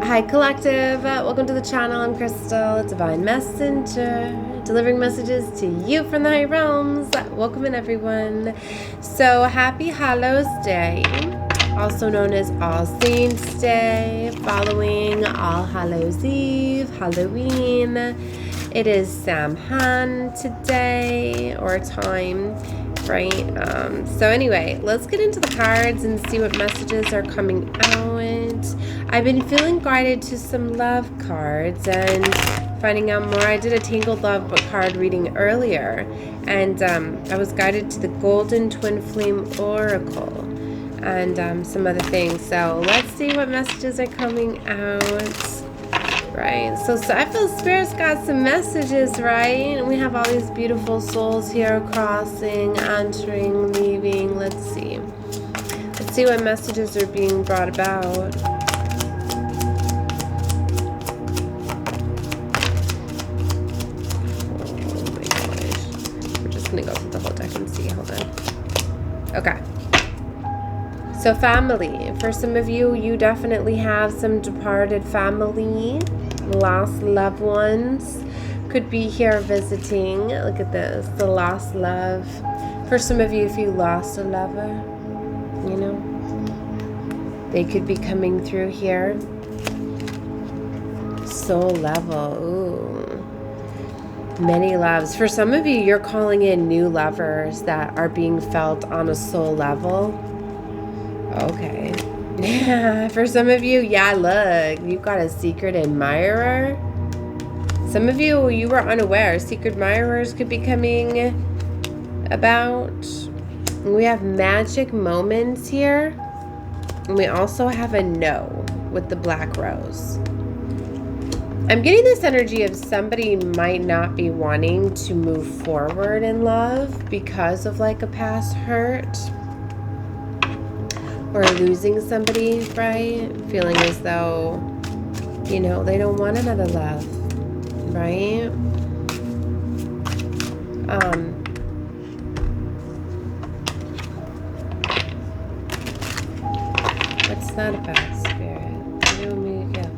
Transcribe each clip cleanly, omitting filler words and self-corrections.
Hi Collective, welcome to the channel. I'm Crystal, Divine Messenger, delivering messages to you from the high realms. Welcome in everyone. So happy Hallows Day, also known as All Saints Day, following All Hallows Eve, Halloween. It is Samhain today, or time, right? So anyway, let's get into the cards and see what messages are coming out. I've been feeling guided to some love cards and finding out more. I did a Tangled Love card reading earlier, and I was guided to the Golden Twin Flame Oracle and some other things. So let's see what messages are coming out. Right, so I feel Spirit's got some messages, right? And we have all these beautiful souls here crossing, entering, leaving. Let's see what messages are being brought about. Oh my gosh. We're just gonna go through the whole deck and see. Hold on. Okay. So family. For some of you, you definitely have some departed family. Lost loved ones could be here visiting. Look at this. The lost love. For some of you, if you lost a lover, you know, they could be coming through here. Soul level. Ooh. Many loves. For some of you, you're calling in new lovers that are being felt on a soul level. Okay. Yeah. For some of you, yeah, look, you've got a secret admirer. Some of you, you were unaware. Secret admirers could be coming about. We have magic moments here. And we also have a no with the black rose. I'm getting this energy of somebody might not be wanting to move forward in love because of like a past hurt or losing somebody, right? Feeling as though, you know, they don't want another love, right? What's that about, Spirit? Give me a gift.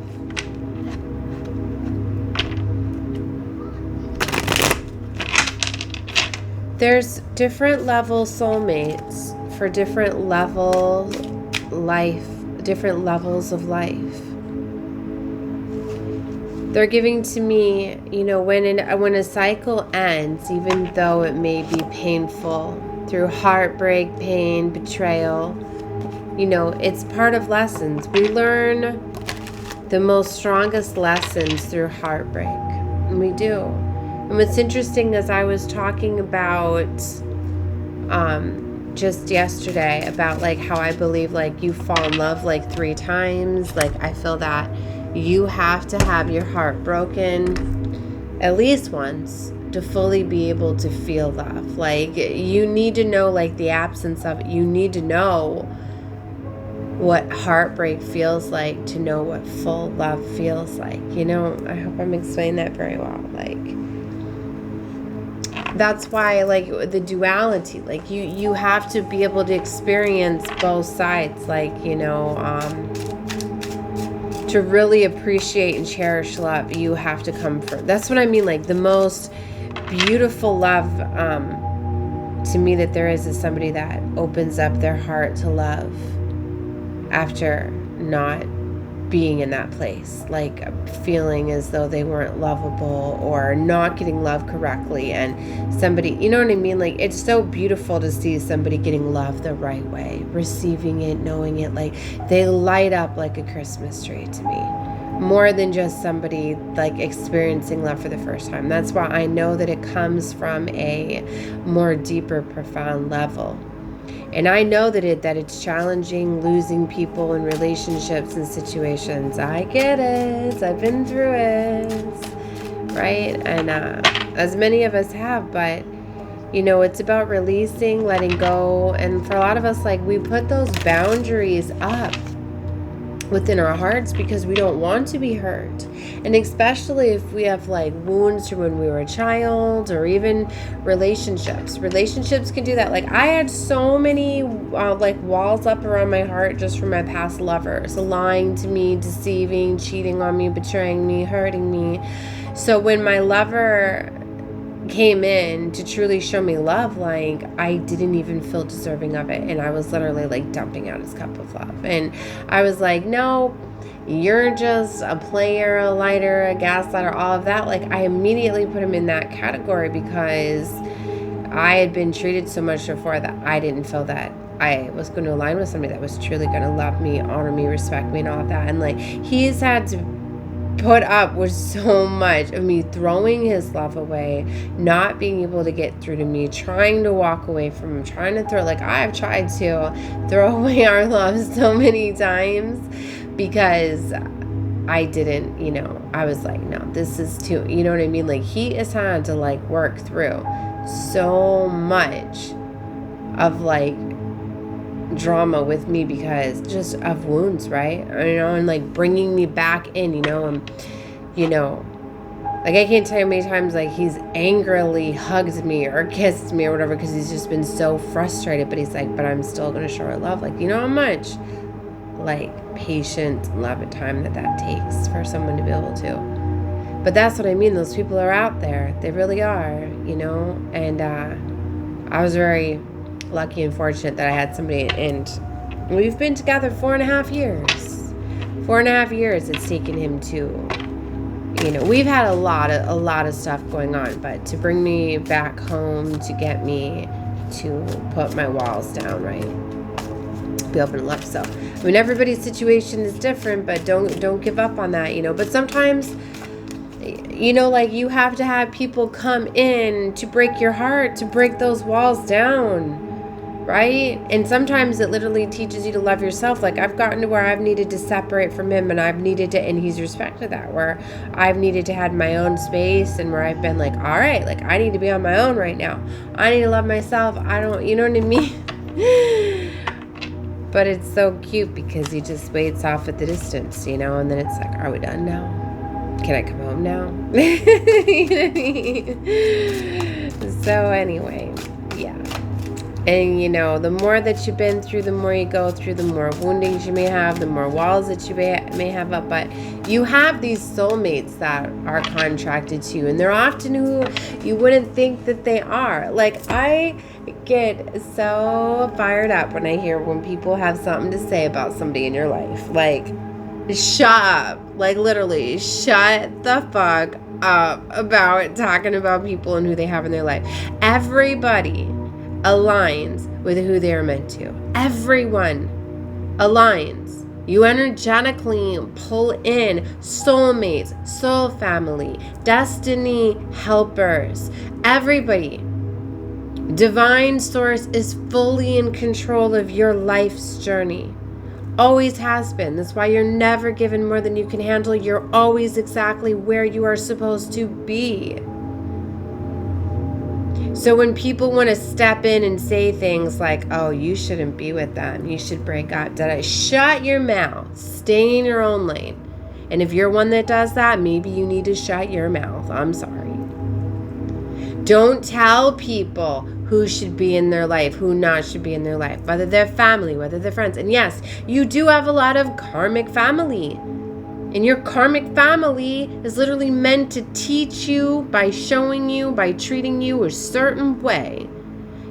There's different level soulmates for different levels of life. They're giving to me, you know, when a cycle ends, even though it may be painful through heartbreak, pain, betrayal, you know, it's part of lessons. We learn the most strongest lessons through heartbreak, and we do. And what's interesting is I was talking about just yesterday about like how I believe like you fall in love like 3 times. Like I feel that you have to have your heart broken at least once to fully be able to feel love. Like you need to know like the absence of it. You need to know what heartbreak feels like to know what full love feels like. You know, I hope I'm explaining that very well. Like that's why like the duality, like you have to be able to experience both sides, like, you know, to really appreciate and cherish love, you have to come first. That's what I mean. Like the most beautiful love to me that there is somebody that opens up their heart to love after not being in that place, like feeling as though they weren't lovable or not getting love correctly, and somebody, you know what I mean? Like it's so beautiful to see somebody getting love the right way, receiving it, knowing it. Like they light up like a Christmas tree to me, more than just somebody like experiencing love for the first time. That's why I know that it comes from a more deeper, profound level. And I know that it's challenging losing people in relationships and situations. I get it. I've been through it, right? And as many of us have, but you know, it's about releasing, letting go. And for a lot of us, like we put those boundaries up within our hearts because we don't want to be hurt. And especially if we have like wounds from when we were a child, or even relationships can do that. Like I had so many like walls up around my heart just from my past lovers, lying to me, deceiving, cheating on me, betraying me, hurting me. So when my lover came in to truly show me love, like I didn't even feel deserving of it, and I was literally like dumping out his cup of love, and I was like, no, you're just a player, a lighter, a gaslighter, all of that. Like I immediately put him in that category because I had been treated so much before that I didn't feel that I was going to align with somebody that was truly going to love me, honor me, respect me, and all of that. And like he's had to put up with so much of me throwing his love away, not being able to get through to me, trying to walk away from him, trying to throw, like I've tried to throw away our love so many times because I didn't, you know, I was like, no, this is too, you know what I mean? Like he has had to like work through so much of like drama with me because just of wounds, right? You know, and like bringing me back in, you know, and you know, like I can't tell you how many times like he's angrily hugged me or kissed me or whatever because he's just been so frustrated, but he's like, but I'm still gonna show her love. Like, you know how much like patient love and time that takes for someone to be able to. But that's what I mean, those people are out there, they really are, you know. And I was very lucky and fortunate that I had somebody, and we've been together 4.5 years. 4.5 years it's taken him to, you know, we've had a lot of stuff going on, but to bring me back home, to get me to put my walls down, right? Be open to love. So I mean, everybody's situation is different, but don't give up on that, you know. But sometimes, you know, like you have to have people come in to break your heart, to break those walls down, right? And sometimes it literally teaches you to love yourself. Like I've gotten to where I've needed to separate from him, and I've needed to, and he's respected that, where I've needed to have my own space, and where I've been like, all right, like I need to be on my own right now. I need to love myself. I don't, you know what I mean? But it's so cute because he just waits off at the distance, you know, and then it's like, are we done now? Can I come home now? You know what I mean? So anyway, yeah. And, you know, the more that you've been through, the more you go through, the more woundings you may have, the more walls that you may have up. But you have these soulmates that are contracted to you, and they're often who you wouldn't think that they are. Like, I get so fired up when people have something to say about somebody in your life. Like, shut up. Like, literally, shut the fuck up about talking about people and who they have in their life. Everybody aligns with who they are meant to. Everyone aligns. You energetically pull in soulmates, soul family, destiny helpers, everybody. Divine source is fully in control of your life's journey. Always has been. That's why you're never given more than you can handle. You're always exactly where you are supposed to be. So when people want to step in and say things like, oh, you shouldn't be with them, you should break up, shut your mouth. Stay in your own lane. And if you're one that does that, maybe you need to shut your mouth. I'm sorry. Don't tell people who should be in their life, who not should be in their life, whether they're family, whether they're friends. And yes, you do have a lot of karmic family. And your karmic family is literally meant to teach you by showing you, by treating you a certain way,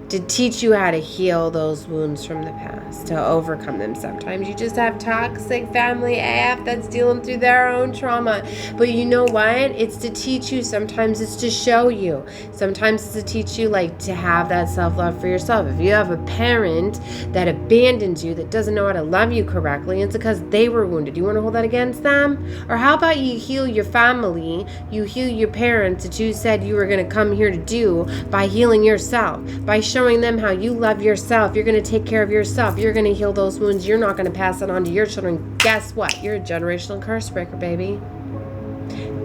to teach you how to heal those wounds from the past, to overcome them. Sometimes you just have toxic family AF that's dealing through their own trauma. But you know what? It's to teach you. Sometimes it's to show you. Sometimes it's to teach you, like, to have that self-love for yourself. If you have a parent that abandons you, that doesn't know how to love you correctly, it's because they were wounded. You want to hold that against them? Or how about you heal your family, you heal your parents that you said you were going to come here to do, by healing yourself, by showing them how you love yourself. You're going to take care of yourself. You're going to heal those wounds. You're not going to pass it on to your children. Guess what? You're a generational curse breaker, baby.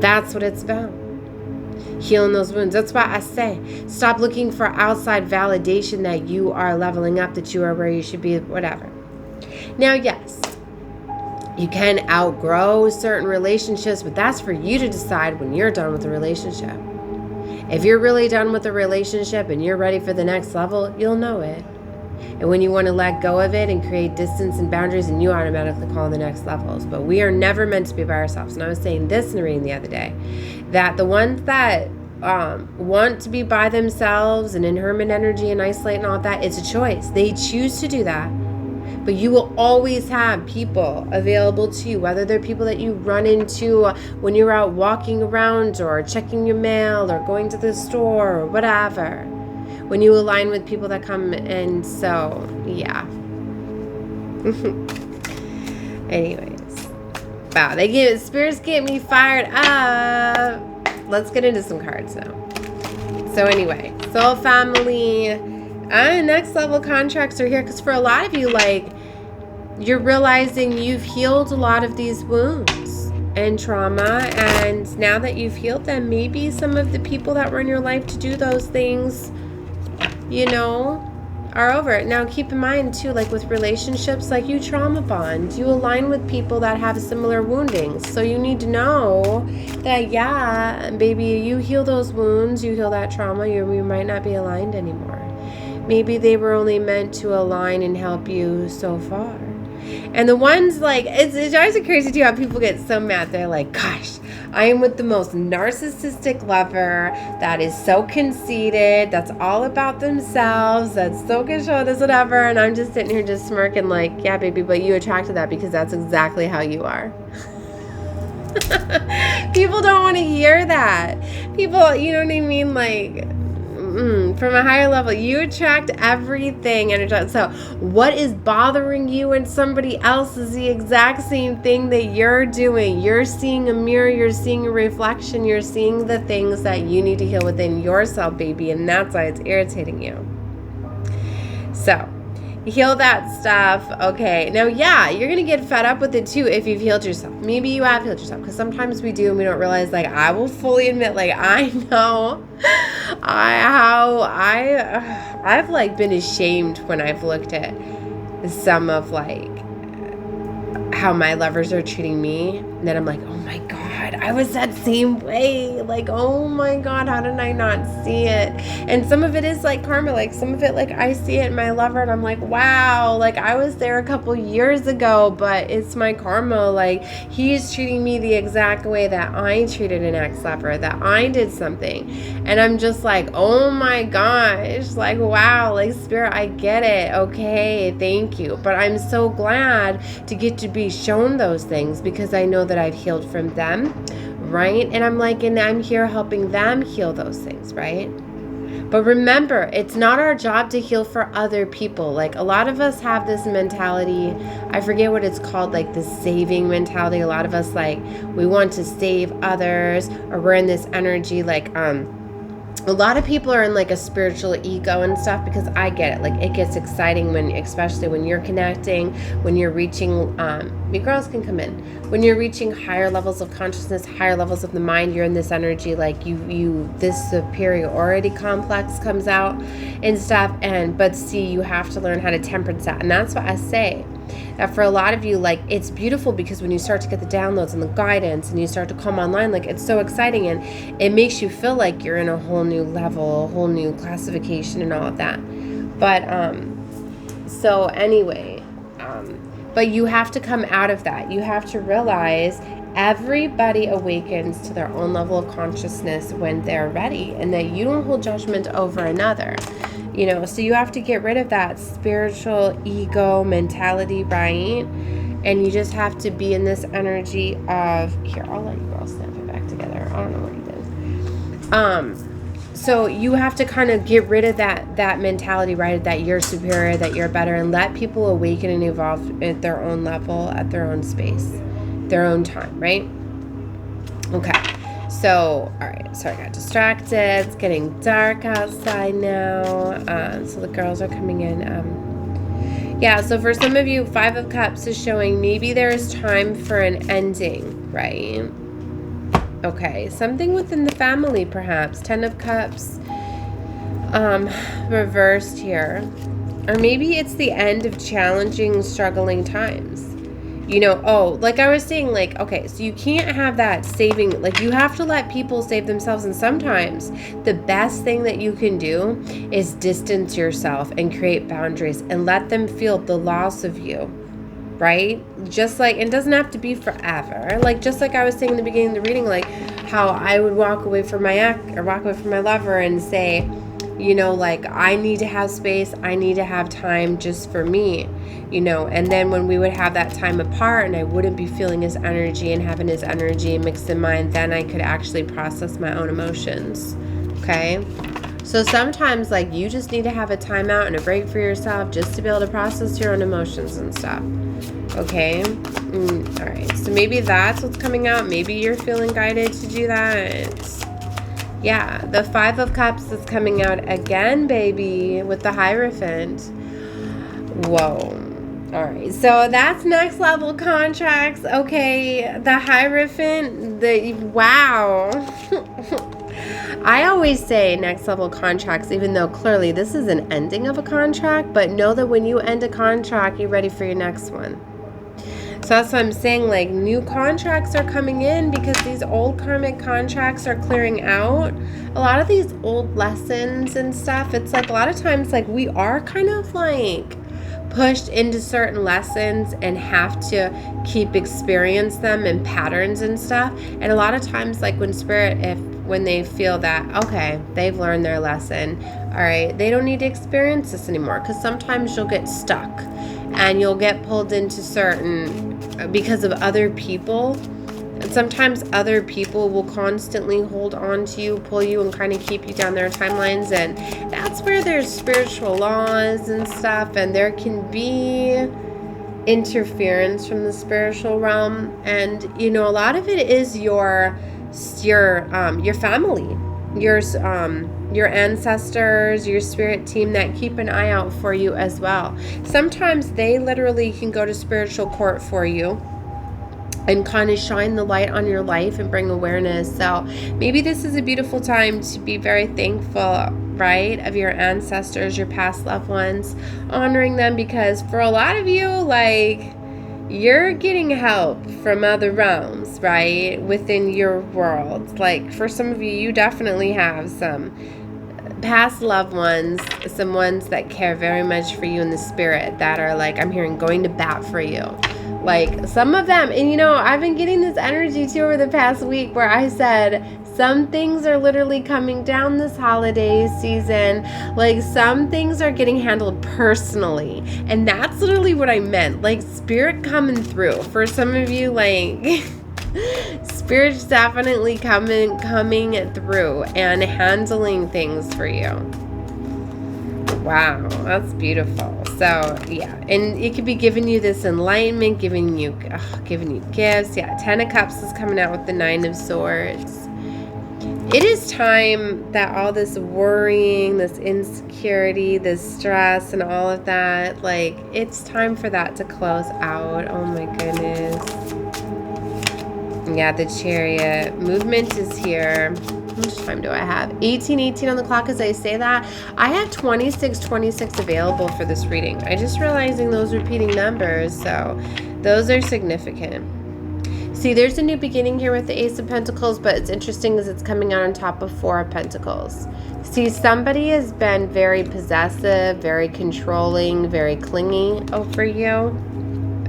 That's what it's about. Healing those wounds. That's why I say, stop looking for outside validation that you are leveling up, that you are where you should be, whatever. Now, yes, You can outgrow certain relationships, but that's for you to decide when you're done with the relationship. If you're really done with the relationship and you're ready for the next level, you'll know it. And when you want to let go of it and create distance and boundaries, and you automatically call on the next levels. But we are never meant to be by ourselves. And I was saying this in a reading the other day, that the ones that want to be by themselves and in hermit energy and isolate and all that, it's a choice. They choose to do that. But you will always have people available to you, whether they're people that you run into when you're out walking around or checking your mail or going to the store or whatever. When you align with people that come in, so yeah. Anyways, wow, spirits get me fired up. Let's get into some cards now. So anyway, soul family, next level contracts are here because for a lot of you, like, you're realizing you've healed a lot of these wounds and trauma, and now that you've healed them, maybe some of the people that were in your life to do those things, you know, are over. Now keep in mind too, like with relationships, like you trauma bond, you align with people that have similar woundings, so you need to know that, yeah, baby, you heal those wounds, you heal that trauma, you might not be aligned anymore. Maybe they were only meant to align and help you so far. And the ones, like, it drives me crazy too how people get so mad. They're like, gosh, I am with the most narcissistic lover that is so conceited, that's all about themselves, that's so control this, whatever. And I'm just sitting here just smirking like, yeah, baby, but you attracted that because that's exactly how you are. People don't want to hear that. People, you know what I mean? Like, from a higher level, you attract everything. So what is bothering you and somebody else is the exact same thing that you're doing. You're seeing a mirror, you're seeing a reflection, you're seeing the things that you need to heal within yourself, baby, and that's why it's irritating you. So heal that stuff. Okay, now, yeah, you're gonna get fed up with it too if you've healed yourself. Maybe you have healed yourself, because sometimes we do and we don't realize. Like, I will fully admit, like, I know I've like been ashamed when I've looked at some of like how my lovers are treating me, and then I'm like, oh my God, I was that same way. Like, oh my God, how did I not see it? And some of it is like karma. Like, some of it, like, I see it in my lover and I'm like, wow, like, I was there a couple years ago, but it's my karma. Like, he's treating me the exact way that I treated an ex-lover, that I did something. And I'm just like, oh my gosh, like, wow, like, spirit, I get it. Okay, thank you. But I'm so glad to get to be shown those things, because I know that I've healed from them, right? And I'm like, and I'm here helping them heal those things, right? But remember, it's not our job to heal for other people. Like, a lot of us have this mentality, I forget what it's called, like the saving mentality. A lot of us, like, we want to save others, or we're in this energy, like, a lot of people are in like a spiritual ego and stuff, because I get it. Like, it gets exciting when, especially when you're connecting, when you're reaching, you girls can come in, when you're reaching higher levels of consciousness, higher levels of the mind, you're in this energy, like this superiority complex comes out and stuff. But see, you have to learn how to temperance that. And that's what I say. That for a lot of you, like, it's beautiful, because when you start to get the downloads and the guidance and you start to come online, like, it's so exciting, and it makes you feel like you're in a whole new level, a whole new classification and all of that. But so anyway, but you have to come out of that. You have to realize everybody awakens to their own level of consciousness when they're ready, and that you don't hold judgment over another. You know, so you have to get rid of that spiritual ego mentality, right? And you just have to be in this energy of, here, I'll let you girls snap it back together. I don't know what you did. So you have to kind of get rid of that mentality, right? That you're superior, that you're better, and let people awaken and evolve at their own level, at their own space, their own time, right? Okay. So, all right, so I got distracted. It's getting dark outside now. So the girls are coming in. Yeah, so for some of you, 5 of Cups is showing maybe there's time for an ending, right? Okay, something within the family, perhaps. 10 of Cups reversed here. Or maybe it's the end of challenging, struggling times. You know, oh, like I was saying, like, okay, so you can't have that saving, like you have to let people save themselves. And sometimes the best thing that you can do is distance yourself and create boundaries and let them feel the loss of you, right? Just like, it doesn't have to be forever. Like, just like I was saying in the beginning of the reading, like how I would walk away from my ex or walk away from my lover and say, you know, like, I need to have space. I need to have time just for me, you know. And then when we would have that time apart and I wouldn't be feeling his energy and having his energy mixed in mine, then I could actually process my own emotions. Okay. So sometimes, like, you just need to have a timeout and a break for yourself just to be able to process your own emotions and stuff. Okay. All right. So maybe that's what's coming out. Maybe you're feeling guided to do that. Yeah, the 5 of Cups is coming out again, baby, with the Hierophant. Whoa. All right, so that's next level contracts. Okay, the Hierophant, wow. I always say next level contracts, even though clearly this is an ending of a contract, but know that when you end a contract, you're ready for your next one. So that's what I'm saying, like, new contracts are coming in because these old karmic contracts are clearing out. A lot of these old lessons and stuff, it's like a lot of times, like, we are kind of like pushed into certain lessons and have to keep experience them and patterns and stuff. And a lot of times, like, when spirit, when they feel that, okay, they've learned their lesson, all right, they don't need to experience this anymore, because sometimes you'll get stuck and you'll get pulled into certain, because of other people. And sometimes other people will constantly hold on to you, pull you, and kind of keep you down their timelines. And that's where there's spiritual laws and stuff, and there can be interference from the spiritual realm. And, you know, a lot of it is your family, your ancestors, your spirit team that keep an eye out for you as well. Sometimes they literally can go to spiritual court for you and kind of shine the light on your life and bring awareness. So maybe this is a beautiful time to be very thankful, right, of your ancestors, your past loved ones, honoring them, because for a lot of you, like, you're getting help from other realms, right, within your world. Like, for some of you, you definitely have some past loved ones, some ones that care very much for you in the spirit, that are like, I'm hearing, going to bat for you. Like, some of them, and you know, I've been getting this energy too over the past week where I said some things are literally coming down this holiday season. Like, some things are getting handled personally, and that's literally what I meant. Like, spirit coming through for some of you. Like, spirit's definitely coming through and handling things for you. Wow, that's beautiful. So yeah, and it could be giving you this enlightenment, giving you gifts. Yeah, 10 of Cups is coming out with the 9 of Swords. It is time that all this worrying, this insecurity, this stress, and all of that, like, it's time for that to close out. Oh my goodness. Yeah, the Chariot. Movement is here. How much time do I have? 18:18 on the clock as I say that. I have 26:26 available for this reading. I just realizing those repeating numbers, so those are significant. See, there's a new beginning here with the Ace of Pentacles, but it's interesting because it's coming out on top of 4 of Pentacles. See, somebody has been very possessive, very controlling, very clingy over you,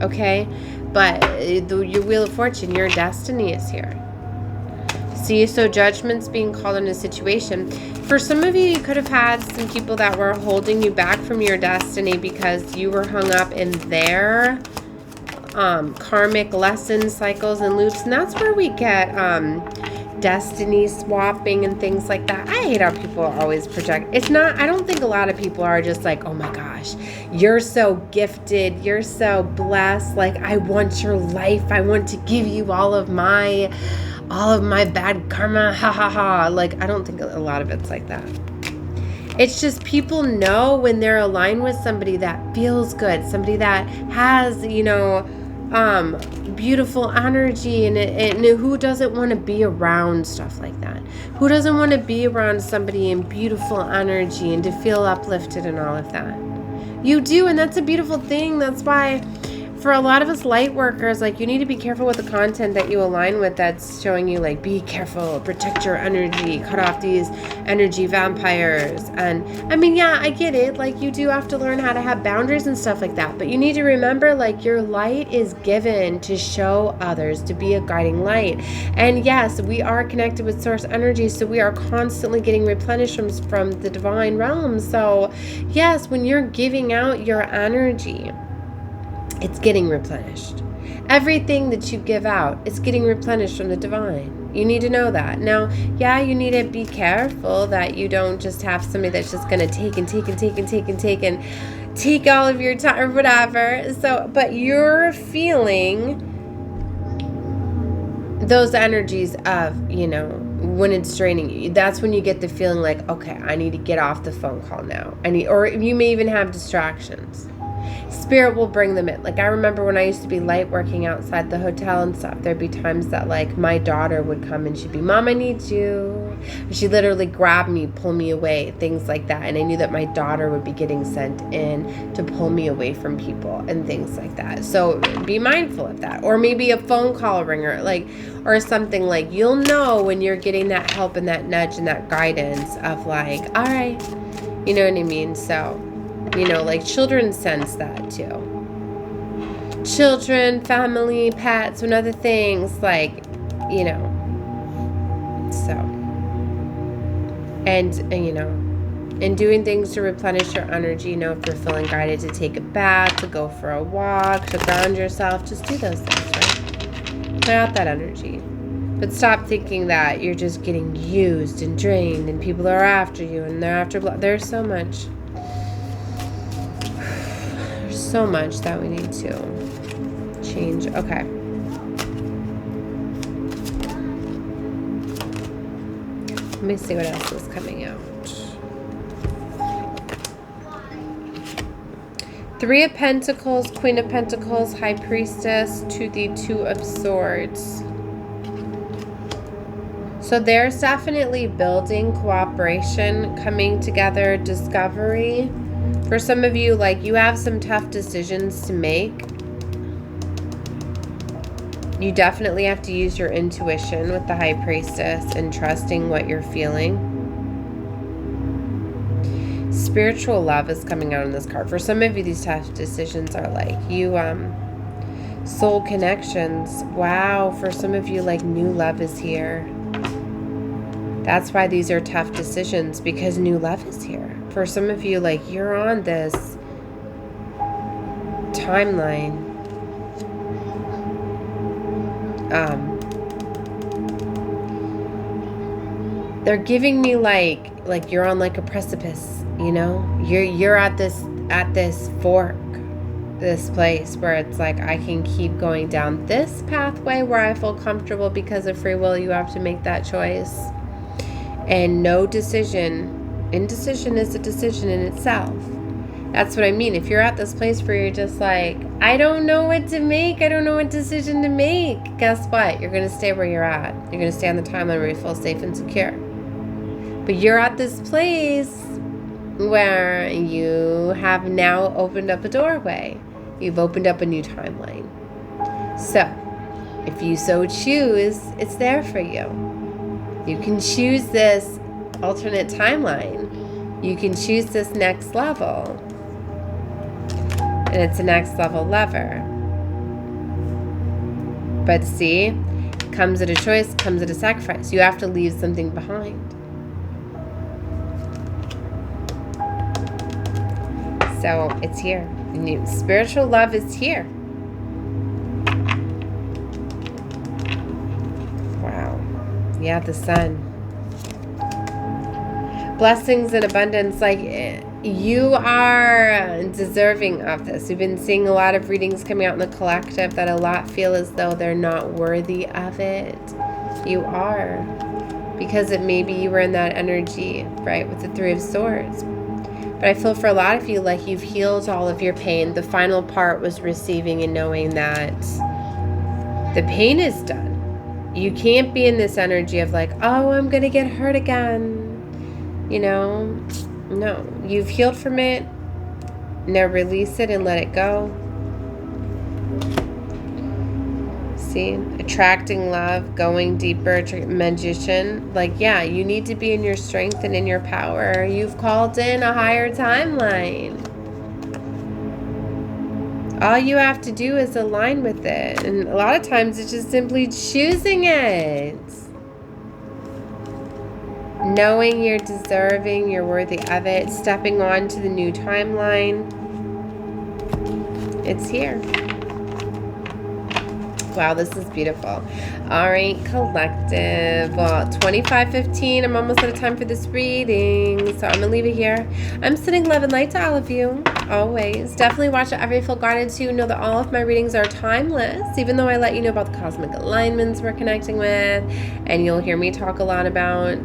okay? But your Wheel of Fortune, your destiny is here. See, so judgment's being called in a situation. For some of you, you could have had some people that were holding you back from your destiny because you were hung up in their karmic lesson cycles and loops. And that's where we get destiny swapping and things like that. I hate how people always project. It's not, I don't think a lot of people are just like, oh my gosh, you're so gifted, you're so blessed, like, I want your life, I want to give you all of my bad karma, ha ha ha. Like, I don't think a lot of it's like that. It's just people know when they're aligned with somebody that feels good, somebody that has, you know, beautiful energy, and who doesn't want to be around stuff like that? Who doesn't want to be around somebody in beautiful energy and to feel uplifted and all of that? You do, and that's a beautiful thing. That's why for a lot of us light workers, like, you need to be careful with the content that you align with that's showing you, like, be careful, protect your energy, cut off these energy vampires. And I mean, yeah, I get it. Like, you do have to learn how to have boundaries and stuff like that. But you need to remember, like, your light is given to show others, to be a guiding light. And yes, we are connected with source energy, so we are constantly getting replenished from the divine realm. So yes, when you're giving out your energy, it's getting replenished. Everything that you give out is getting replenished from the divine. You need to know that. Now, yeah, you need to be careful that you don't just have somebody that's just going to take and take and take and take and take and take all of your time or whatever. So, but you're feeling those energies of, you know, when it's draining you. That's when you get the feeling like, okay, I need to get off the phone call now. Or you may even have distractions. Spirit will bring them in. Like, I remember when I used to be light working outside the hotel and stuff, there'd be times that, like, my daughter would come and she'd be, Mom, I need you. She'd literally grab me, pull me away, things like that. And I knew that my daughter would be getting sent in to pull me away from people and things like that. So be mindful of that. Or maybe a phone call ringer, like, or something. Like, you'll know when you're getting that help and that nudge and that guidance of, like, all right, you know what I mean? So, you know, like, children sense that too. Children, family, pets, and other things, like, you know. So, and you know, and doing things to replenish your energy, you know, if you're feeling guided to take a bath, to go for a walk, to ground yourself, just do those things, right? Clear out that energy. But stop thinking that you're just getting used and drained and people are after you and they're after, there's so much. So much that we need to change. Okay. Let me see what else is coming out. Three of Pentacles, Queen of Pentacles, High Priestess, to the Two of Swords. So there's definitely building, cooperation, coming together, discovery. For some of you, like, you have some tough decisions to make. You definitely have to use your intuition with the High Priestess and trusting what you're feeling. Spiritual love is coming out on this card. For some of you, these tough decisions are like you, soul connections. Wow. For some of you, like, new love is here. That's why these are tough decisions, because new love is here. For some of you, like, you're on this timeline. They're giving me like you're on like a precipice, you know? You're at this fork, this place where it's like, I can keep going down this pathway where I feel comfortable because of free will. You have to make that choice. And no decision. Indecision is a decision in itself. That's what I mean. If you're at this place where you're just like, I don't know what to make. I don't know what decision to make. Guess what? You're going to stay where you're at. You're going to stay on the timeline where you feel safe and secure. But you're at this place where you have now opened up a doorway. You've opened up a new timeline. So, if you so choose, it's there for you. You can choose this alternate timeline. You can choose this next level. And it's a next level lever. But see, comes at a choice, comes at a sacrifice. You have to leave something behind. So it's here. Spiritual love is here. Wow. Yeah, the sun. Blessings and abundance, like, you are deserving of this. We've been seeing a lot of readings coming out in the collective that a lot feel as though they're not worthy of it. You are. Because it maybe you were in that energy, right, with the Three of Swords. But I feel for a lot of you, like, you've healed all of your pain. The final part was receiving and knowing that the pain is done. You can't be in this energy of like, oh, I'm going to get hurt again. You know, no, you've healed from it. Now release it and let it go. See, attracting love, going deeper, magician. Like, yeah, you need to be in your strength and in your power. You've called in a higher timeline. All you have to do is align with it. And a lot of times it's just simply choosing it. Knowing you're deserving, you're worthy of it, stepping on to the new timeline. It's here. Wow, this is beautiful. All right, collective. Well, 25:15. I'm almost out of time for this reading, so I'm gonna leave it here. I'm sending love and light to all of you, always. Definitely watch every full guided to know that all of my readings are timeless, even though I let you know about the cosmic alignments we're connecting with, and you'll hear me talk a lot about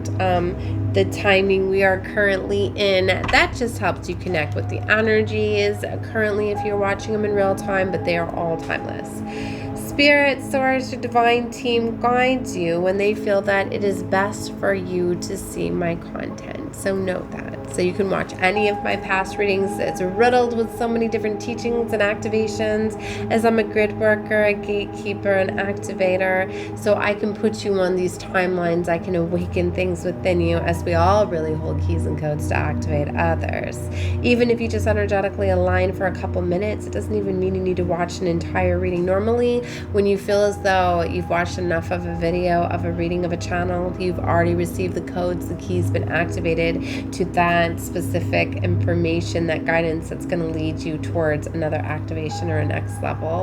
the timing we are currently in. That just helps you connect with the energies currently if you're watching them in real time, but they are all timeless. Spirit, source, or divine team guides you when they feel that it is best for you to see my content. So note that. So you can watch any of my past readings. It's riddled with so many different teachings and activations, as I'm a grid worker, a gatekeeper, an activator. So I can put you on these timelines. I can awaken things within you, as we all really hold keys and codes to activate others. Even if you just energetically align for a couple minutes, it doesn't even mean you need to watch an entire reading. Normally, when you feel as though you've watched enough of a video of a reading of a channel, you've already received the codes, the keys been activated to that specific information, that guidance that's going to lead you towards another activation or a next level.